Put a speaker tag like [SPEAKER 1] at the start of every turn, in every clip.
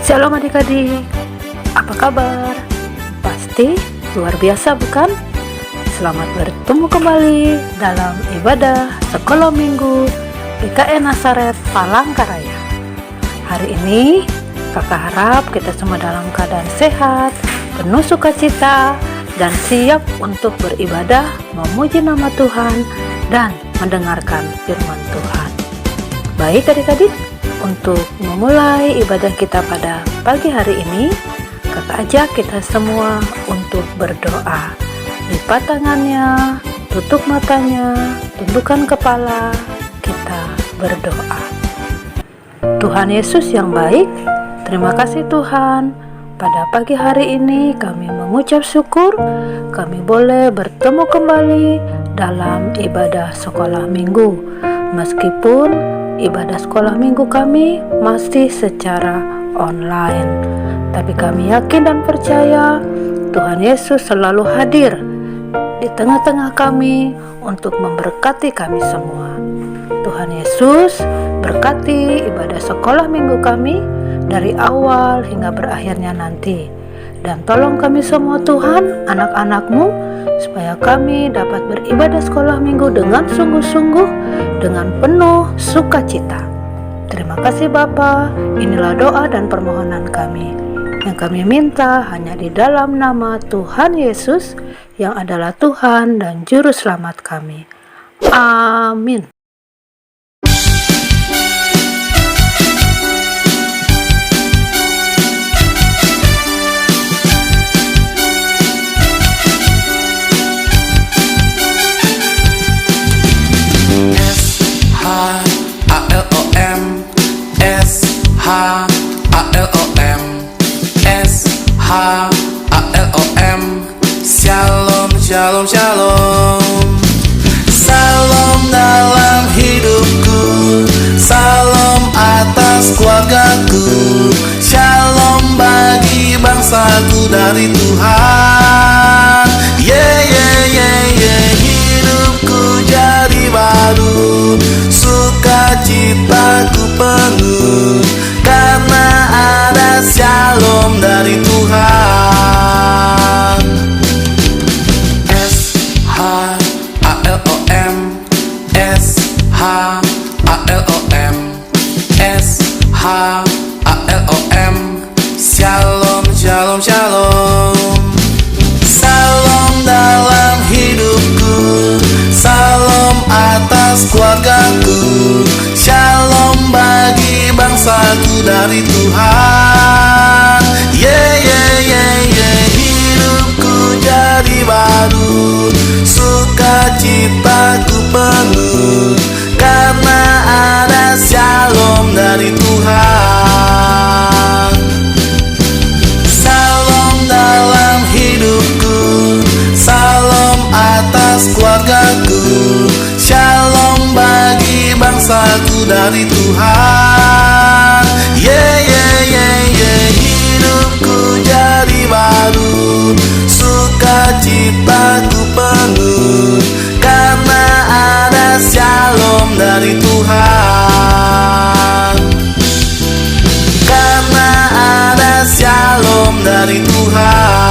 [SPEAKER 1] Shalom adik-adik, apa kabar? Pasti luar biasa bukan? Selamat bertemu kembali dalam ibadah Sekolah Minggu PKN Nazaret Palangkaraya. Hari ini kakak harap kita semua dalam keadaan sehat, penuh sukacita, dan siap untuk beribadah, memuji nama Tuhan, dan mendengarkan firman Tuhan. Baik adik-adik, untuk memulai ibadah kita pada pagi hari ini, kakak ajak kita semua untuk berdoa. Lipat tangannya, tutup matanya, tundukkan kepala, kita berdoa. Tuhan Yesus yang baik, terima kasih Tuhan. Pada pagi hari ini kami mengucap syukur, kami boleh bertemu kembali dalam ibadah sekolah minggu. Meskipun ibadah sekolah minggu kami masih secara online, tapi kami yakin dan percaya Tuhan Yesus selalu hadir di tengah-tengah kami untuk memberkati kami semua. Tuhan Yesus berkati ibadah sekolah minggu kami dari awal hingga berakhirnya nanti, dan tolong kami semua Tuhan, anak-anak-Mu, supaya kami dapat beribadah sekolah minggu dengan sungguh-sungguh, dengan penuh sukacita. Terima kasih Bapa. Inilah doa dan permohonan kami yang kami minta hanya di dalam nama Tuhan Yesus yang adalah Tuhan dan Juru Selamat kami. Amin.
[SPEAKER 2] Shalom, shalom, shalom. Salam dalam hidupku, salam atas keluargaku, shalom bagi bangsaku dari Tuhan. Yeah, yeah, yeah, yeah. Hidupku jadi baru, sukacitaku penuh, karena ada shalom dari Tuhan. Shalom, shalom, shalom. Salam dalam hidupku, salam atas keluargaku, shalom bagi bangsaku dari Tuhan. Yeah, yeah, yeah, yeah. Hidupku jadi baru, sukacitaku penuh, karena ada shalom dari Tuhan. Salam dalam hidupku, salam atas keluargaku, shalom bagi bangsaku dari Tuhan. Yeah, yeah, yeah, yeah. Hidupku jadi baru, sukacitaku penuh, karena ada shalom dari Tuhan. Karena ada shalom dari Tuhan.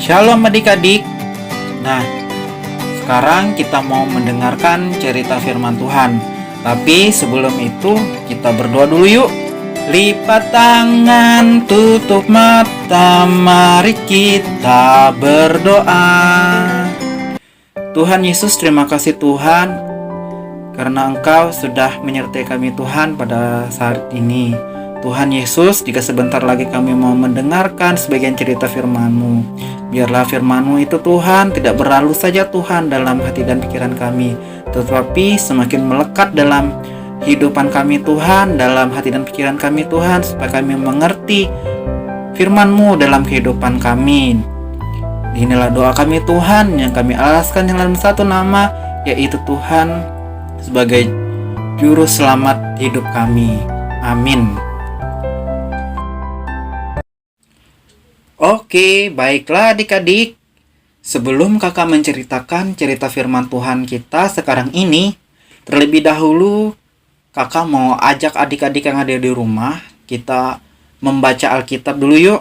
[SPEAKER 3] Shalom adik-adik. Nah, sekarang kita mau mendengarkan cerita firman Tuhan. Tapi sebelum itu kita berdoa dulu yuk. Lipat tangan, tutup mata, mari kita berdoa. Tuhan Yesus, terima kasih Tuhan, karena Engkau sudah menyertai kami Tuhan pada saat ini. Tuhan Yesus, jika sebentar lagi kami mau mendengarkan sebagian cerita firman-Mu, Biarlah firman-Mu itu Tuhan tidak berlalu saja Tuhan dalam hati dan pikiran kami, tetapi semakin melekat dalam kehidupan kami Tuhan, dalam hati dan pikiran kami Tuhan, supaya kami mengerti firman-Mu dalam kehidupan kami. Inilah doa kami Tuhan yang kami alaskan dalam satu nama, yaitu Tuhan sebagai Juru Selamat hidup kami. Amin. Oke, baiklah adik-adik. Sebelum kakak menceritakan cerita firman Tuhan kita sekarang ini, terlebih dahulu kakak mau ajak adik-adik yang ada di rumah, kita membaca Alkitab dulu yuk.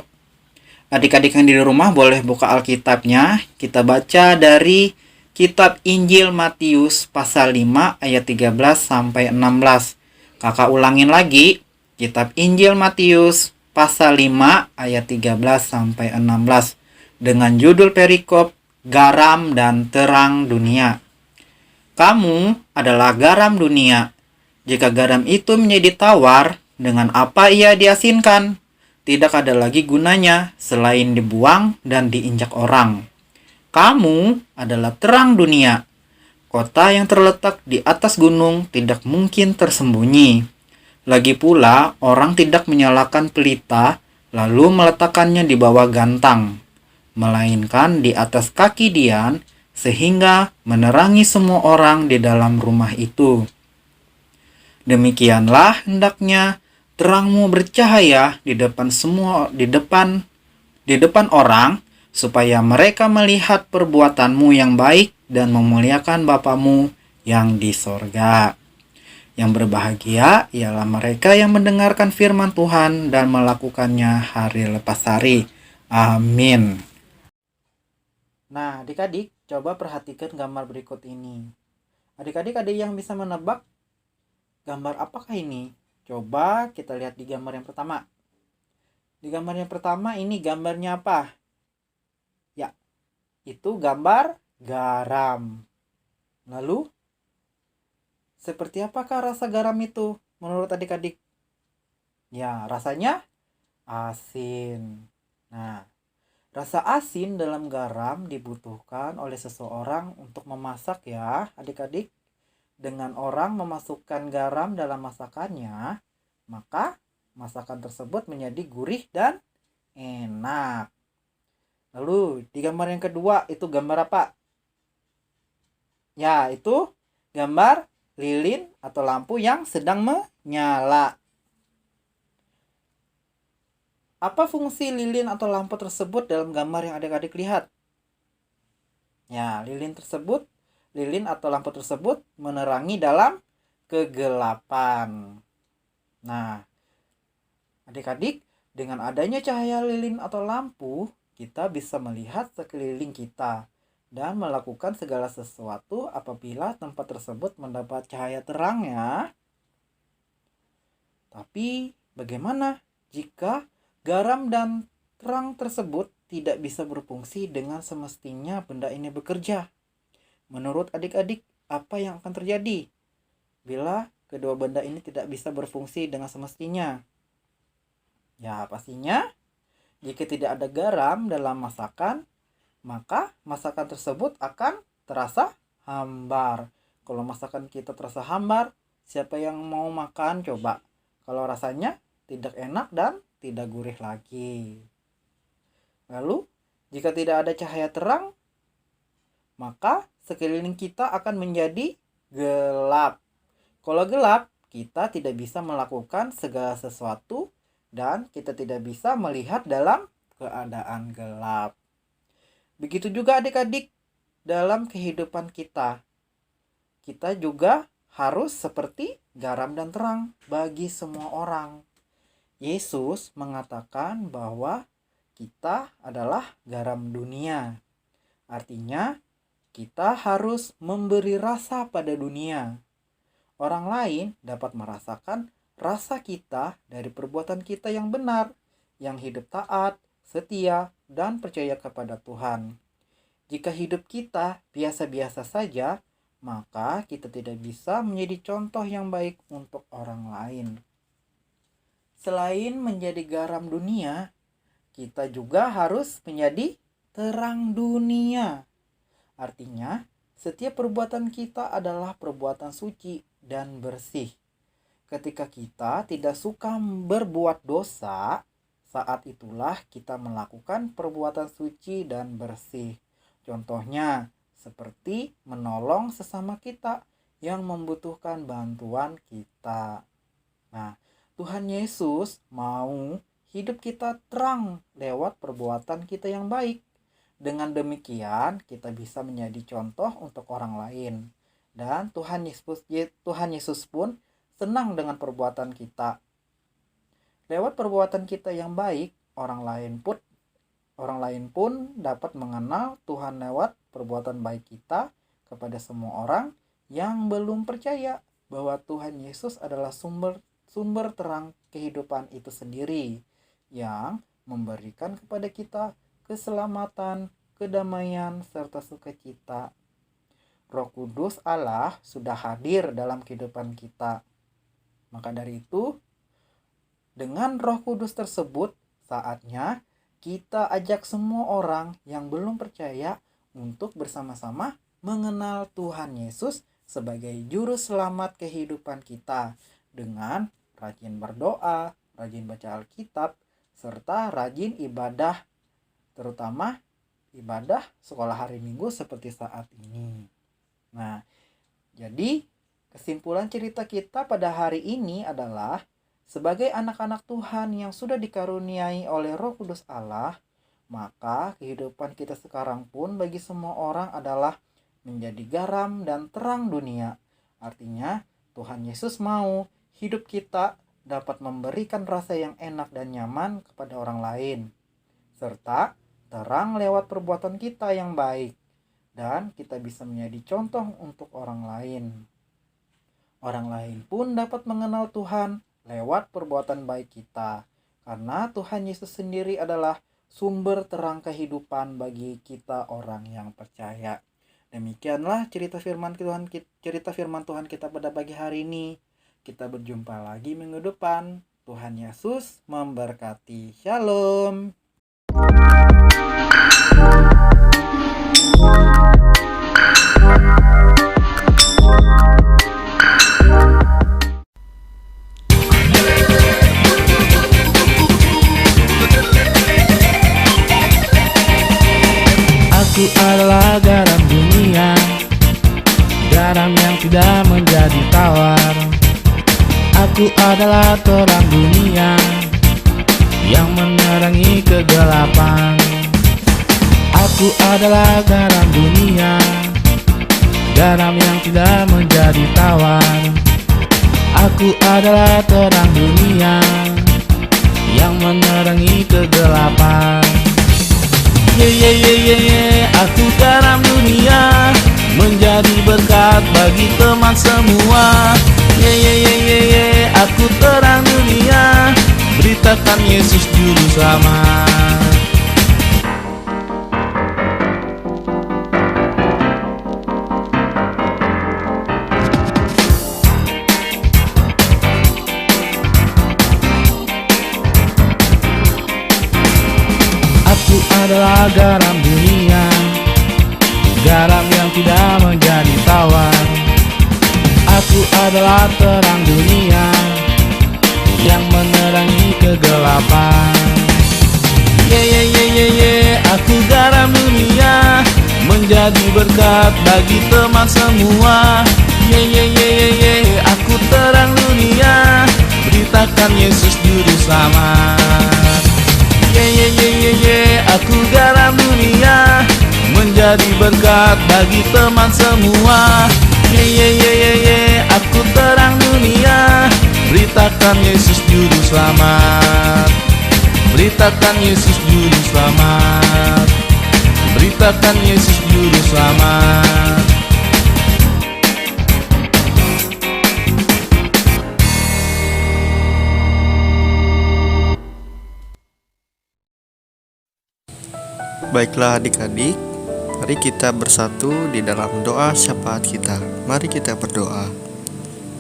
[SPEAKER 3] Adik-adik yang di rumah boleh buka Alkitabnya. Kita baca dari Kitab Injil Matius pasal 5 ayat 13 sampai 16. Kakak ulangin lagi, Kitab Injil Matius pasal 5 ayat 13 sampai 16 dengan judul perikop Garam dan Terang Dunia. Kamu adalah garam dunia. Jika garam itu menjadi tawar, dengan apa ia diasinkan? Tidak ada lagi gunanya selain dibuang dan diinjak orang. Kamu adalah terang dunia. Kota yang terletak di atas gunung tidak mungkin tersembunyi. Lagi pula, orang tidak menyalakan pelita lalu meletakkannya di bawah gantang, melainkan di atas kaki dian, sehingga menerangi semua orang di dalam rumah itu. Demikianlah hendaknya terangmu bercahaya di depan orang, supaya mereka melihat perbuatanmu yang baik dan memuliakan Bapamu yang di sorga. Yang berbahagia ialah mereka yang mendengarkan firman Tuhan dan melakukannya hari lepas hari. Amin. Nah, adik-adik, coba perhatikan gambar berikut ini. Adik-adik ada yang bisa menebak gambar apakah ini? Coba kita lihat di gambar yang pertama. Di gambar yang pertama ini gambarnya apa? Ya, itu gambar garam. Lalu, seperti apakah rasa garam itu menurut adik-adik? Ya, rasanya asin. Nah, rasa asin dalam garam dibutuhkan oleh seseorang untuk memasak ya, adik-adik. Dengan orang memasukkan garam dalam masakannya, maka masakan tersebut menjadi gurih dan enak. Lalu, di gambar yang kedua, itu gambar apa? Ya, itu gambar lilin atau lampu yang sedang menyala. Apa fungsi lilin atau lampu tersebut dalam gambar yang adik-adik lihat? Ya, lilin atau lampu tersebut menerangi dalam kegelapan. Nah, adik-adik, dengan adanya cahaya lilin atau lampu, kita bisa melihat sekeliling kita dan melakukan segala sesuatu apabila tempat tersebut mendapat cahaya terang ya. Tapi bagaimana jika garam dan terang tersebut tidak bisa berfungsi dengan semestinya benda ini bekerja? Menurut adik-adik, apa yang akan terjadi bila kedua benda ini tidak bisa berfungsi dengan semestinya? Ya, pastinya jika tidak ada garam dalam masakan, maka masakan tersebut akan terasa hambar. Kalau masakan kita terasa hambar, siapa yang mau makan coba? Kalau rasanya tidak enak dan tidak gurih lagi. Lalu, jika tidak ada cahaya terang, maka sekeliling kita akan menjadi gelap. Kalau gelap, kita tidak bisa melakukan segala sesuatu dan kita tidak bisa melihat dalam keadaan gelap. Begitu juga adik-adik dalam kehidupan kita. Kita juga harus seperti garam dan terang bagi semua orang. Yesus mengatakan bahwa kita adalah garam dunia. Artinya, kita harus memberi rasa pada dunia. Orang lain dapat merasakan rasa kita dari perbuatan kita yang benar, yang hidup taat, setia, dan percaya kepada Tuhan. Jika hidup kita biasa-biasa saja, maka kita tidak bisa menjadi contoh yang baik untuk orang lain. Selain menjadi garam dunia, kita juga harus menjadi terang dunia. Artinya, setiap perbuatan kita adalah perbuatan suci dan bersih. Ketika kita tidak suka berbuat dosa, saat itulah kita melakukan perbuatan suci dan bersih. Contohnya, seperti menolong sesama kita yang membutuhkan bantuan kita. Nah, Tuhan Yesus mau hidup kita terang lewat perbuatan kita yang baik. Dengan demikian, kita bisa menjadi contoh untuk orang lain. Dan Tuhan Yesus pun senang dengan perbuatan kita. Lewat perbuatan kita yang baik, orang lain pun dapat mengenal Tuhan lewat perbuatan baik kita kepada semua orang yang belum percaya bahwa Tuhan Yesus adalah sumber terang kehidupan itu sendiri yang memberikan kepada kita keselamatan, kedamaian, serta sukacita. Roh Kudus Allah sudah hadir dalam kehidupan kita. Maka dari itu, dengan Roh Kudus tersebut, saatnya kita ajak semua orang yang belum percaya untuk bersama-sama mengenal Tuhan Yesus sebagai juru selamat kehidupan kita dengan rajin berdoa, rajin baca Alkitab, serta rajin ibadah, terutama ibadah sekolah hari Minggu seperti saat ini. Nah, jadi kesimpulan cerita kita pada hari ini adalah sebagai anak-anak Tuhan yang sudah dikaruniai oleh Roh Kudus Allah, maka kehidupan kita sekarang pun bagi semua orang adalah menjadi garam dan terang dunia. Artinya, Tuhan Yesus mau hidup kita dapat memberikan rasa yang enak dan nyaman kepada orang lain, serta terang lewat perbuatan kita yang baik, dan kita bisa menjadi contoh untuk orang lain. Orang lain pun dapat mengenal Tuhan lewat perbuatan baik kita, karena Tuhan Yesus sendiri adalah sumber terang kehidupan bagi kita orang yang percaya. Demikianlah cerita firman Tuhan kita pada pagi hari ini. Kita berjumpa lagi minggu depan. Tuhan Yesus memberkati. Shalom.
[SPEAKER 2] Aku adalah garam dunia, garam yang tidak menjadi tawar. Aku adalah terang dunia yang menerangi kegelapan. Aku adalah garam dunia, garam yang tidak menjadi tawar. Aku adalah terang dunia yang menerangi kegelapan. Aku garam dunia, menjadi berkat bagi teman semua. Aku terang dunia, beritakan Yesus juru selamat. Aku adalah garam dunia, garam yang tidak menjadi tawar. Aku adalah terang dunia yang menerangi kegelapan. Aku garam dunia, menjadi berkat bagi teman semua. Aku terang dunia, beritakan Yesus juru selamat. Aku garam dunia, menjadi berkat bagi teman semua. Aku terang dunia, beritakan Yesus juru selamat. Beritakan Yesus juru selamat. Beritakan Yesus juru selamat.
[SPEAKER 4] Baiklah adik-adik, mari kita bersatu di dalam doa syafaat kita. Mari kita berdoa.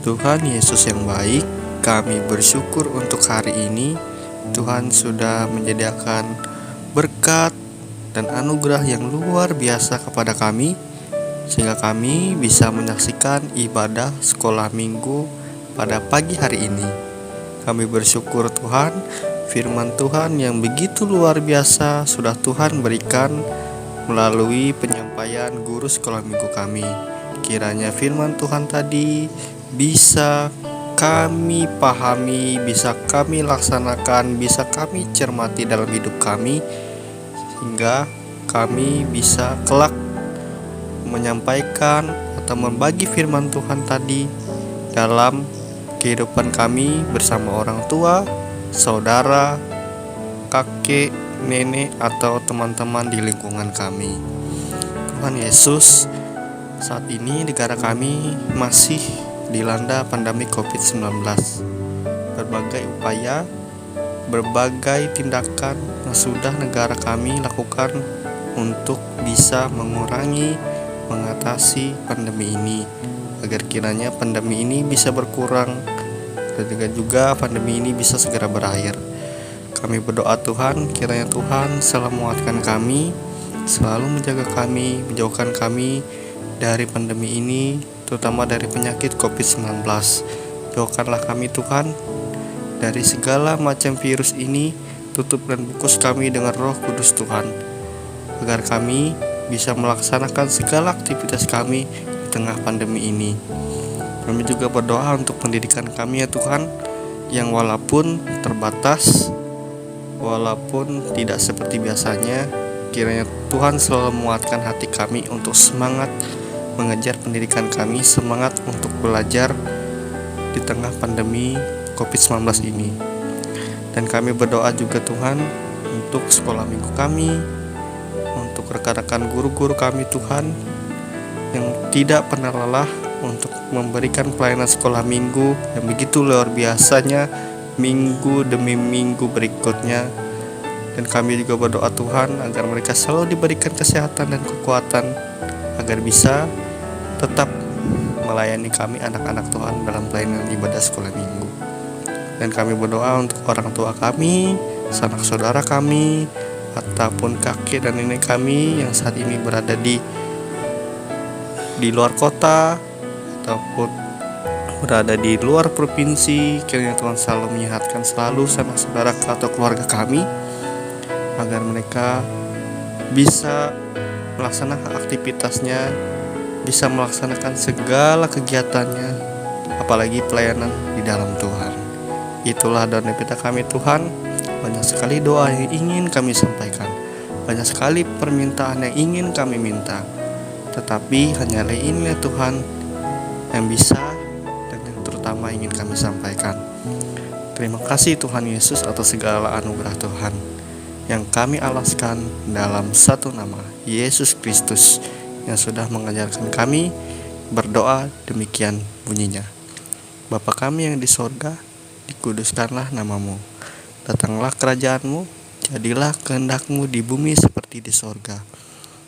[SPEAKER 4] Tuhan Yesus yang baik, kami bersyukur untuk hari ini. Tuhan sudah menyediakan berkat dan anugerah yang luar biasa kepada kami, sehingga kami bisa menyaksikan ibadah sekolah minggu pada pagi hari ini. Kami bersyukur Tuhan, firman Tuhan yang begitu luar biasa sudah Tuhan berikan melalui penyampaian guru sekolah minggu kami. Kiranya firman Tuhan tadi bisa kami pahami, bisa kami laksanakan, bisa kami cermati dalam hidup kami, sehingga kami bisa kelak menyampaikan atau membagi firman Tuhan tadi dalam kehidupan kami bersama orang tua, saudara, kakek, nenek, atau teman-teman di lingkungan kami. Tuhan Yesus, saat ini negara kami masih dilanda pandemi COVID-19. Berbagai upaya, berbagai tindakan yang sudah negara kami lakukan untuk bisa mengurangi, mengatasi pandemi ini, agar kiranya pandemi ini bisa berkurang dan juga pandemi ini bisa segera berakhir. Kami berdoa Tuhan, kiranya Tuhan selalu menguatkan kami, selalu menjaga kami, menjauhkan kami dari pandemi ini, terutama dari penyakit COVID-19. Jauhkanlah kami Tuhan dari segala macam virus ini, tutup dan bungkus kami dengan Roh Kudus Tuhan, agar kami bisa melaksanakan segala aktivitas kami di tengah pandemi ini. Kami juga berdoa untuk pendidikan kami ya Tuhan, yang walaupun terbatas, walaupun tidak seperti biasanya, kiranya Tuhan selalu menguatkan hati kami untuk semangat mengejar pendidikan kami, semangat untuk belajar di tengah pandemi COVID-19 ini. Dan kami berdoa juga Tuhan untuk sekolah minggu kami, untuk rekan-rekan guru-guru kami Tuhan, yang tidak pernah lelah untuk memberikan pelayanan sekolah minggu yang begitu luar biasanya minggu demi minggu berikutnya. Dan kami juga berdoa Tuhan agar mereka selalu diberikan kesehatan dan kekuatan agar bisa tetap melayani kami anak-anak Tuhan dalam pelayanan ibadah sekolah minggu. Dan kami berdoa untuk orang tua kami, sanak saudara kami, ataupun kakek dan nenek kami yang saat ini berada di luar kota ataupun berada di luar provinsi. Kiranya Tuhan selalu menyehatkan selalu sanak saudara atau keluarga kami, agar mereka bisa melaksanakan aktivitasnya, bisa melaksanakan segala kegiatannya, apalagi pelayanan di dalam Tuhan. Itulah doa kita kami Tuhan. Banyak sekali doa yang ingin kami sampaikan, banyak sekali permintaan yang ingin kami minta, tetapi hanyalah ini Tuhan yang bisa dan yang terutama ingin kami sampaikan. Terima kasih Tuhan Yesus atas segala anugerah Tuhan yang kami alaskan dalam satu nama, Yesus Kristus, yang sudah mengajarkan kami berdoa demikian bunyinya. Bapa kami yang di sorga, dikuduskanlah namamu. Datanglah kerajaanmu, jadilah kehendak-Mu di bumi seperti di sorga.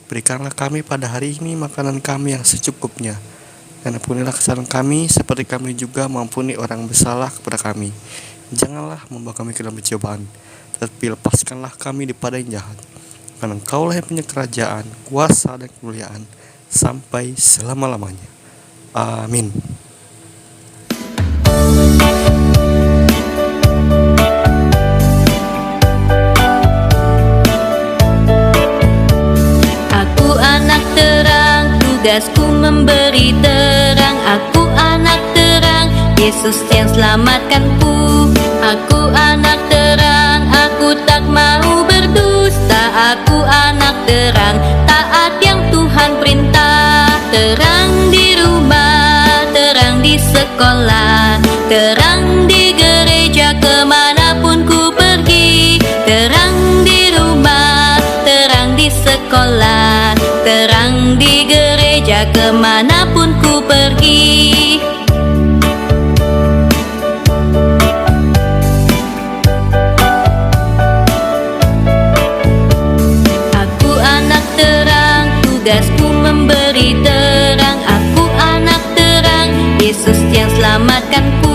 [SPEAKER 4] Berikanlah kami pada hari ini makanan kami yang secukupnya, dan ampunilah kesalahan kami seperti kami juga mengampuni orang bersalah kepada kami. Janganlah membawa kami ke dalam pencobaan, tetapi lepaskanlah kami daripada yang jahat. Karena Engkaulah yang punya kerajaan, kuasa dan kemuliaan sampai selama-lamanya. Amin.
[SPEAKER 5] Aku anak terang, tugasku memberi terang. Aku anak terang, Yesus yang selamatkanku. Aku anak terang, aku tak mau berdusta. Aku anak terang, taat yang Tuhan perintah. Terang di rumah, terang di sekolah, terang di gereja kemanapun ku pergi. Terang di rumah, terang di sekolah, terang di gereja kemanapun ku pergi. Tugasku memberi terang. Aku anak terang, Yesus yang selamatkanku.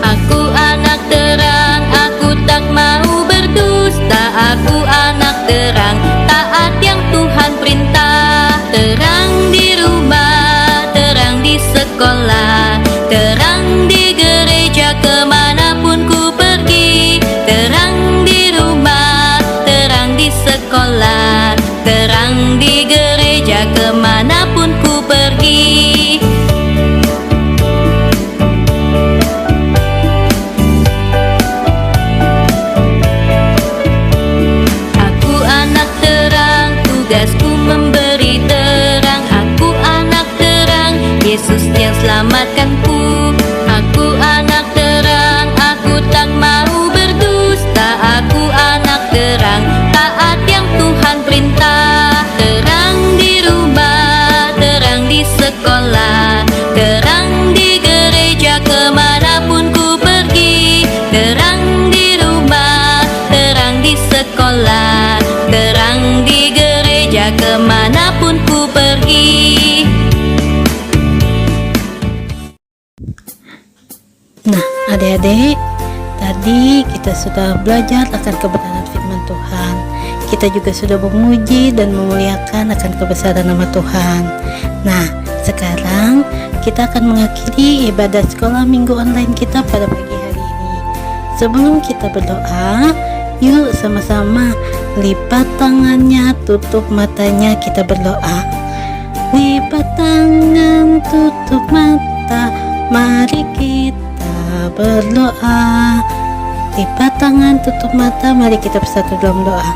[SPEAKER 5] Aku anak terang, aku tak mau berdusta. Aku anak terang, taat selamatkanku. Aku anak terang, aku tak mau berdusta. Aku anak terang, taat yang Tuhan perintah. Terang di rumah, terang di sekolah, terang di gereja kemanapun ku pergi. Terang di rumah, terang di sekolah, terang di gereja kemanapun ku pergi.
[SPEAKER 1] Nah, adik-adik, tadi kita sudah belajar akan kebenaran firman Tuhan. Kita juga sudah memuji dan memuliakan akan kebesaran nama Tuhan. Nah, sekarang kita akan mengakhiri ibadah sekolah minggu online kita pada pagi hari ini. Sebelum kita berdoa, yuk sama-sama lipat tangannya, tutup matanya, kita berdoa. Lipat tangan, tutup mata, mari kita berdoa. Lipat tangan, tutup mata, mari kita bersatu dalam doa.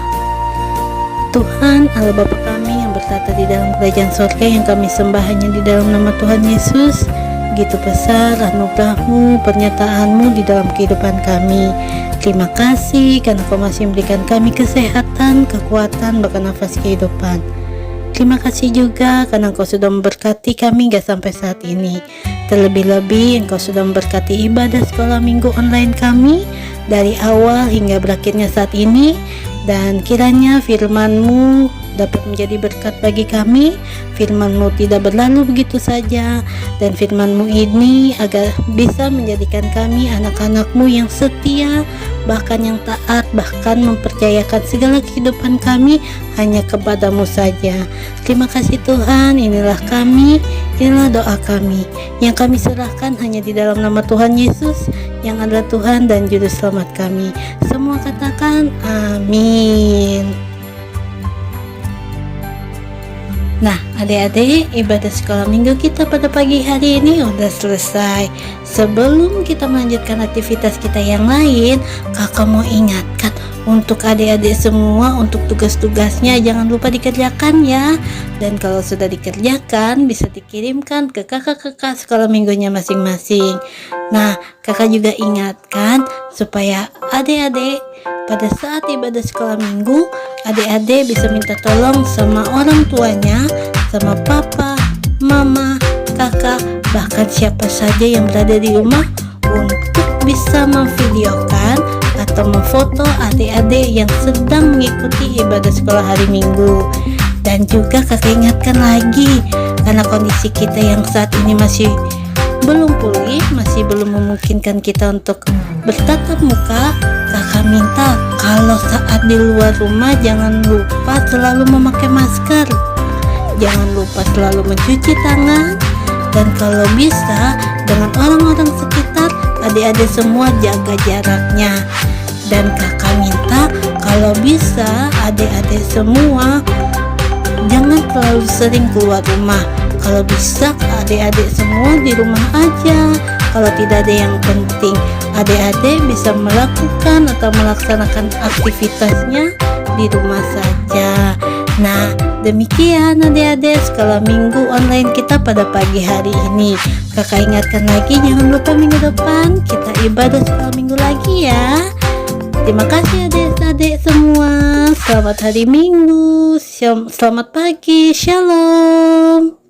[SPEAKER 1] Tuhan Allah Bapa kami yang bertata di dalam kerajaan surga, yang kami sembah hanya di dalam nama Tuhan Yesus. Begitu besar anugerah-Mu, pernyataan-Mu di dalam kehidupan kami. Terima kasih karena Kau masih memberikan kami kesehatan, kekuatan, bahkan nafas kehidupan. Terima kasih juga karena Engkau sudah memberkati kami hingga sampai saat ini. Terlebih-lebih Engkau sudah memberkati ibadah sekolah minggu online kami dari awal hingga berakhirnya saat ini. Dan kiranya firman-Mu dapat menjadi berkat bagi kami. Firman-Mu tidak berlalu begitu saja, dan firman-Mu ini agar bisa menjadikan kami anak-anak-Mu yang setia, bahkan yang taat, bahkan mempercayakan segala kehidupan kami hanya kepada-Mu saja. Terima kasih Tuhan, inilah kami, inilah doa kami yang kami serahkan hanya di dalam nama Tuhan Yesus yang adalah Tuhan dan Juru Selamat kami. Semua katakan amin. Nah, adik-adik, ibadah sekolah minggu kita pada pagi hari ini udah selesai. Sebelum kita melanjutkan aktivitas kita yang lain, kakak mau ingatkan untuk adik-adik semua, untuk tugas-tugasnya jangan lupa dikerjakan ya. Dan kalau sudah dikerjakan, bisa dikirimkan ke kakak-kakak sekolah minggunya masing-masing. Nah, kakak juga ingatkan supaya adik-adik pada saat ibadah sekolah minggu, adik-adik bisa minta tolong sama orang tuanya, sama papa, mama, kakak, bahkan siapa saja yang berada di rumah untuk bisa memvideokan atau memfoto adik-adik yang sedang mengikuti ibadah sekolah hari Minggu. Dan juga kakak ingatkan lagi, karena kondisi kita yang saat ini masih belum pulih, masih belum memungkinkan kita untuk bertatap muka, kakak minta kalau saat di luar rumah jangan lupa selalu memakai masker, jangan lupa selalu mencuci tangan, dan kalau bisa dengan orang-orang sekitar, adik-adik semua jaga jaraknya. Dan kakak minta kalau bisa adik-adik semua jangan terlalu sering keluar rumah. Kalau bisa adik-adik semua di rumah aja. Kalau tidak ada yang penting, adik-adik bisa melakukan atau melaksanakan aktivitasnya di rumah saja. Nah, demikian adik-adik sekolah minggu online kita pada pagi hari ini. Kakak ingatkan lagi, jangan lupa minggu depan kita ibadah sekolah minggu lagi ya. Terima kasih adik-adik semua. Selamat hari Minggu. Selamat pagi. Shalom.